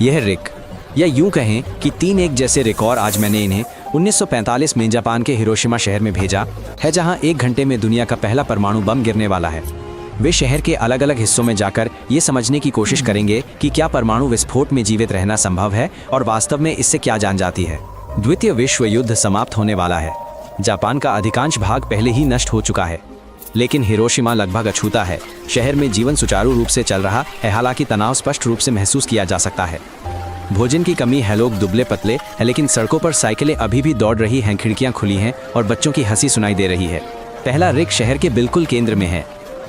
यह रिक, या यूं कहें कि 3 एक जैसे रिकॉर्ड आज मैंने इन्हें 1945 में जापान के हिरोशिमा शहर में भेजा है, जहां 1 घंटे में दुनिया का पहला परमाणु बम गिरने वाला है। वे शहर के अलग अलग हिस्सों में जाकर ये समझने की कोशिश करेंगे कि क्या परमाणु विस्फोट में जीवित रहना संभव है और वास्तव में इससे क्या जान जाती है। द्वितीय विश्व युद्ध समाप्त होने वाला है। जापान का अधिकांश भाग पहले ही नष्ट हो चुका है, लेकिन हिरोशिमा लगभग अछूता है। शहर में जीवन सुचारू रूप से चल रहा है, हालांकि तनाव स्पष्ट रूप से महसूस किया जा सकता है। भोजन की कमी है, लोग दुबले पतले हैं, लेकिन सड़कों पर साइकिलें अभी भी दौड़ रही हैं, खिड़कियां खुली हैं और बच्चों की हंसी सुनाई दे रही है। पहला रिक शहर के बिल्कुल केंद्र में है।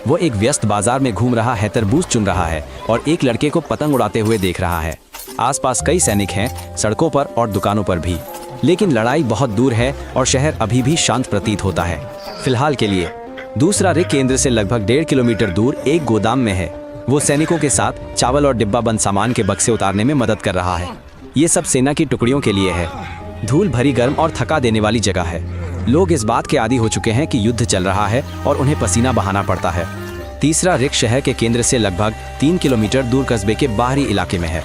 वो एक व्यस्त बाजार में घूम रहा है, तरबूज चुन रहा है और एक लड़के को पतंग उड़ाते हुए देख रहा है। आसपास कई सैनिक हैं, सड़कों पर और दुकानों पर भी, लेकिन लड़ाई बहुत दूर है और शहर अभी भी शांत प्रतीत होता है, फिलहाल के लिए। दूसरा रिक केंद्र से लगभग 1.5 किलोमीटर दूर एक गोदाम में है। वो सैनिकों के साथ चावल और डिब्बा बंद सामान के बक्से उतारने में मदद कर रहा है। ये सब सेना की टुकड़ियों के लिए है। धूल भरी, गर्म और थका देने वाली जगह है। लोग इस बात के आदी हो चुके हैं कि युद्ध चल रहा है और उन्हें पसीना बहाना पड़ता है। तीसरा रिक शहर के केंद्र से लगभग 3 किलोमीटर दूर कस्बे के बाहरी इलाके में है।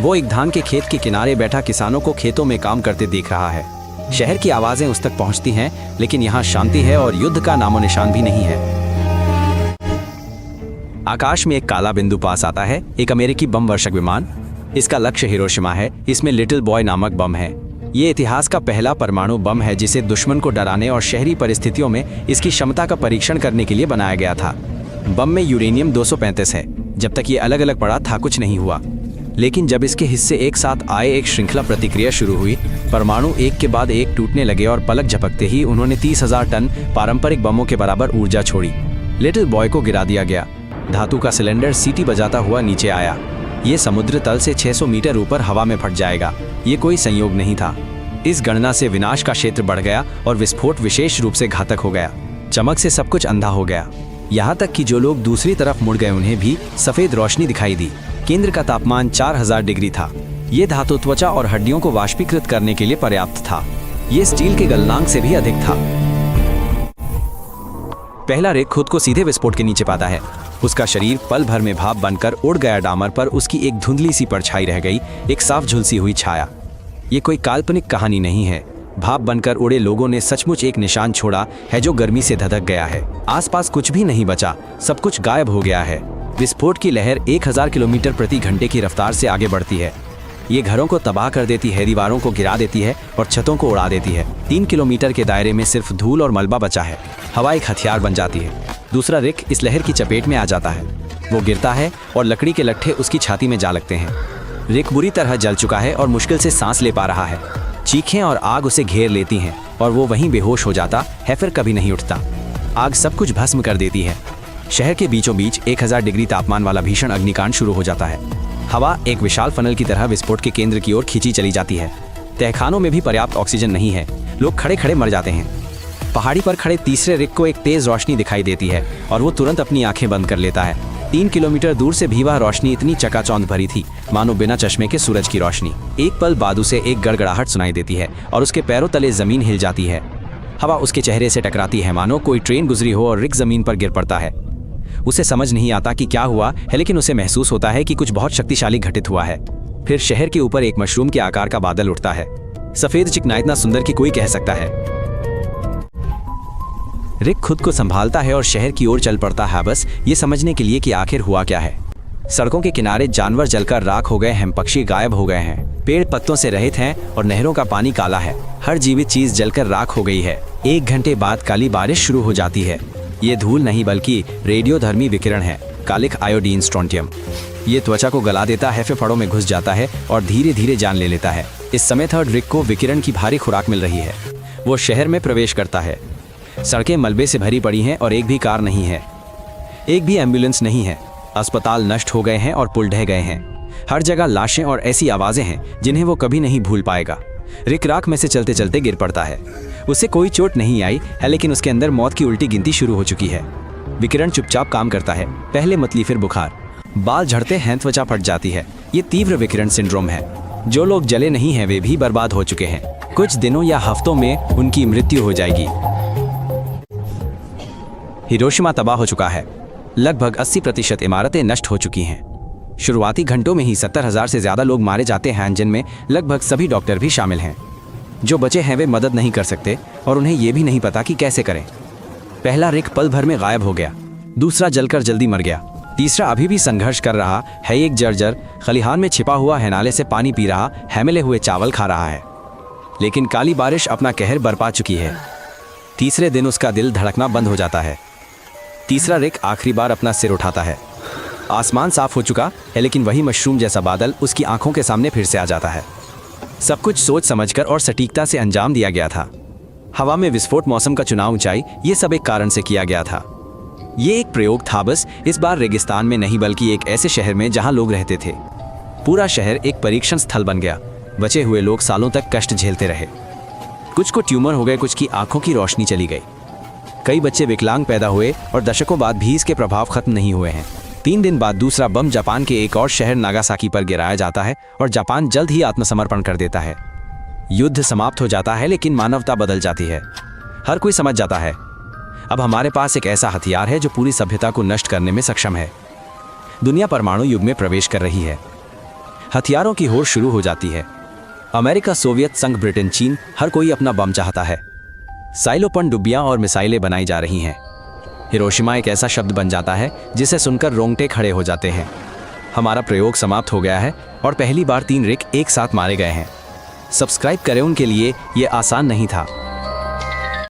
वो एक धान के खेत के किनारे बैठा किसानों को खेतों में काम करते देख रहा है। शहर की आवाजें उस तक पहुंचती हैं, लेकिन यहाँ शांति है और युद्ध का नामो निशान भी नहीं है। आकाश में एक काला बिंदु पास आता है, एक अमेरिकी बम वर्षक विमान। इसका लक्ष्य हिरोशिमा है। इसमें लिटिल बॉय नामक बम है। ये इतिहास का पहला परमाणु बम है जिसे दुश्मन को डराने और शहरी परिस्थितियों में इसकी क्षमता का परीक्षण करने के लिए बनाया गया था। बम में यूरेनियम 235 है। जब तक ये अलग अलग पड़ा था कुछ नहीं हुआ, लेकिन जब इसके हिस्से एक साथ आए, एक श्रृंखला प्रतिक्रिया शुरू हुई। परमाणु एक के बाद एक टूटने लगे और पलक झपकते ही उन्होंने 30,000 टन पारंपरिक बमों के बराबर ऊर्जा छोड़ी। लिटिल बॉय को गिरा दिया गया। धातु का सिलेंडर सीटी बजाता हुआ नीचे आया। ये समुद्र तल से 600 मीटर ऊपर हवा में फट जाएगा। ये कोई संयोग नहीं था। इस गणना से विनाश का क्षेत्र बढ़ गया और विस्फोट विशेष रूप से घातक हो गया। चमक से सब कुछ अंधा हो गया, यहाँ तक कि जो लोग दूसरी तरफ मुड़ गए उन्हें भी सफेद रोशनी दिखाई दी। केंद्र का तापमान 4000 डिग्री था। ये धातु त्वचा और हड्डियों को वाष्पीकृत करने के लिए पर्याप्त था। ये स्टील के गलनांक से भी अधिक था। पहला रिक खुद को सीधे विस्फोट के नीचे पाता है। उसका शरीर पल भर में भाप बनकर उड़ गया। डामर पर उसकी एक धुंधली सी परछाई रह गई, एक साफ झुलसी हुई छाया। ये कोई काल्पनिक कहानी नहीं है। भाप बनकर उड़े लोगों ने सचमुच एक निशान छोड़ा है जो गर्मी से धधक गया है। आसपास कुछ भी नहीं बचा, सब कुछ गायब हो गया है। विस्फोट की लहर 1000 किलोमीटर प्रति घंटे की रफ्तार से आगे बढ़ती है। ये घरों को तबाह कर देती है, दीवारों को गिरा देती है और छतों को उड़ा देती है। 3 किलोमीटर के दायरे में सिर्फ धूल और मलबा बचा है। हवा एक हथियार बन जाती है। दूसरा रिक इस लहर की चपेट में आ जाता है। वो गिरता है और लकड़ी के लट्ठे उसकी छाती में जा लगते हैं। रिक बुरी तरह जल चुका है और मुश्किल से सांस ले पा रहा है। चीखें और आग उसे घेर लेती हैं और वो वहीं बेहोश हो जाता है, फिर कभी नहीं उठता। आग सब कुछ भस्म कर देती है। शहर के बीचों बीच 1000 डिग्री तापमान वाला भीषण अग्निकांड शुरू हो जाता है। हवा एक विशाल फनल की तरह विस्फोट के केंद्र की ओर खींची चली जाती है। तहखानों में भी पर्याप्त ऑक्सीजन नहीं है। लोग खड़े खड़े मर जाते हैं। पहाड़ी पर खड़े तीसरे रिक को एक तेज रोशनी दिखाई देती है और वो तुरंत अपनी आंखें बंद कर लेता है। 3 किलोमीटर दूर से भी वह रोशनी इतनी चकाचौंध भरी थी मानो बिना चश्मे के सूरज की रोशनी। एक पल बाद उसे एक गड़गड़ाहट सुनाई देती है और उसके पैरों तले जमीन हिल जाती है। हवा उसके चेहरे से टकराती है मानो कोई ट्रेन गुजरी हो और रिक जमीन पर गिर पड़ता है। उसे समझ नहीं आता कि क्या हुआ है, लेकिन उसे महसूस होता है कि कुछ बहुत शक्तिशाली घटित हुआ है। फिर शहर के ऊपर एक मशरूम के आकार का बादल उठता है। सफेद चिकना, इतना सुंदर कि कोई कह सकता है। रिक खुद को संभालता है और शहर की ओर चल पड़ता है, बस ये समझने के लिए कि आखिर हुआ क्या है। सड़कों के किनारे जानवर जलकर राख हो गए हैं, पक्षी गायब हो गए हैं, पेड़ पत्तों से रहित हैं और नहरों का पानी काला है। हर जीवित चीज जलकर राख हो गई है। 1 घंटे बाद काली बारिश शुरू हो जाती है। ये धूल नहीं बल्कि रेडियोधर्मी विकिरण है, कालिक आयोडीन स्ट्रोंटियम। ये त्वचा को गला देता है, फेफड़ों में घुस जाता है और धीरे धीरे जान ले लेता है। इस समय थर्ड रिक को विकिरण की भारी खुराक मिल रही है। वो शहर में प्रवेश करता है। सड़कें मलबे से भरी पड़ी हैं और एक भी कार नहीं है, एक भी एम्बुलेंस नहीं है। अस्पताल नष्ट हो गए हैं और पुल ढह गए हैं। हर जगह लाशें और ऐसी आवाजें हैं जिन्हें वो कभी नहीं भूल पाएगा। रिक राख में से चलते चलते गिर पड़ता है। उसे कोई चोट नहीं आई है, लेकिन उसके अंदर मौत की उल्टी गिनती शुरू हो चुकी है। विकिरण चुपचाप काम करता है, पहले मतली फिर बुखार। बाल झड़ते हैं, त्वचा फट जाती है। ये तीव्र विकिरण सिंड्रोम है। जो लोग जले नहीं हैं वे भी बर्बाद हो चुके हैं। कुछ दिनों या हफ्तों में उनकी मृत्यु हो जाएगी। हिरोशिमा तबाह हो चुका है। लगभग 80% इमारतें नष्ट हो चुकी हैं। शुरुआती घंटों में ही 70,000 से ज़्यादा लोग मारे जाते हैं, जिनमें लगभग सभी डॉक्टर भी शामिल हैं। जो बचे हैं वे मदद नहीं कर सकते और उन्हें ये भी नहीं पता कि कैसे करें। पहला रिक पल भर में गायब हो गया, दूसरा जलकर जल्दी मर गया, तीसरा अभी भी संघर्ष कर रहा है। एक जर्जर खलिहान में छिपा हुआ है, नाले से पानी पी रहा है, मिले हुए चावल खा रहा है। लेकिन काली बारिश अपना कहर बरपा चुकी है। तीसरे दिन उसका दिल धड़कना बंद हो जाता है। तीसरा रिक आखिरी बार अपना सिर उठाता है। आसमान साफ हो चुका है, लेकिन वही मशरूम जैसा बादल उसकी आंखों के सामने फिर से आ जाता है। सब कुछ सोच समझकर और सटीकता से अंजाम दिया गया था। हवा में विस्फोट, मौसम का चुनाव, ऊंचाई, ये सब एक कारण से किया गया था। ये एक प्रयोग था बस, इस बार रेगिस्तान में नहीं बल्कि एक ऐसे शहर में जहां लोग रहते थे। पूरा शहर एक परीक्षण स्थल बन गया। बचे हुए लोग सालों तक कष्ट झेलते रहे। कुछ को ट्यूमर हो गए, कुछ की आंखों की रोशनी चली गई। कई बच्चे विकलांग पैदा हुए और दशकों बाद भी इसके प्रभाव खत्म नहीं हुए हैं। 3 दिन बाद दूसरा बम जापान के एक और शहर नागासाकी पर गिराया जाता है और जापान जल्द ही आत्मसमर्पण कर देता है। युद्ध समाप्त हो जाता है, लेकिन मानवता बदल जाती है। हर कोई समझ जाता है अब हमारे पास एक ऐसा हथियार है जो पूरी सभ्यता को नष्ट करने में सक्षम है। दुनिया परमाणु युग में प्रवेश कर रही है। हथियारों की होड़ शुरू हो जाती है। अमेरिका, सोवियत संघ, ब्रिटेन, चीन, हर कोई अपना बम चाहता है। साइलों पनडुब्बियां और मिसाइलें बनाई जा रही हैं। हिरोशिमा एक ऐसा शब्द बन जाता है जिसे सुनकर रोंगटे खड़े हो जाते हैं। हमारा प्रयोग समाप्त हो गया है और पहली बार 3 रिक एक साथ मारे गए हैं। सब्सक्राइब करें उनके लिए, ये आसान नहीं था।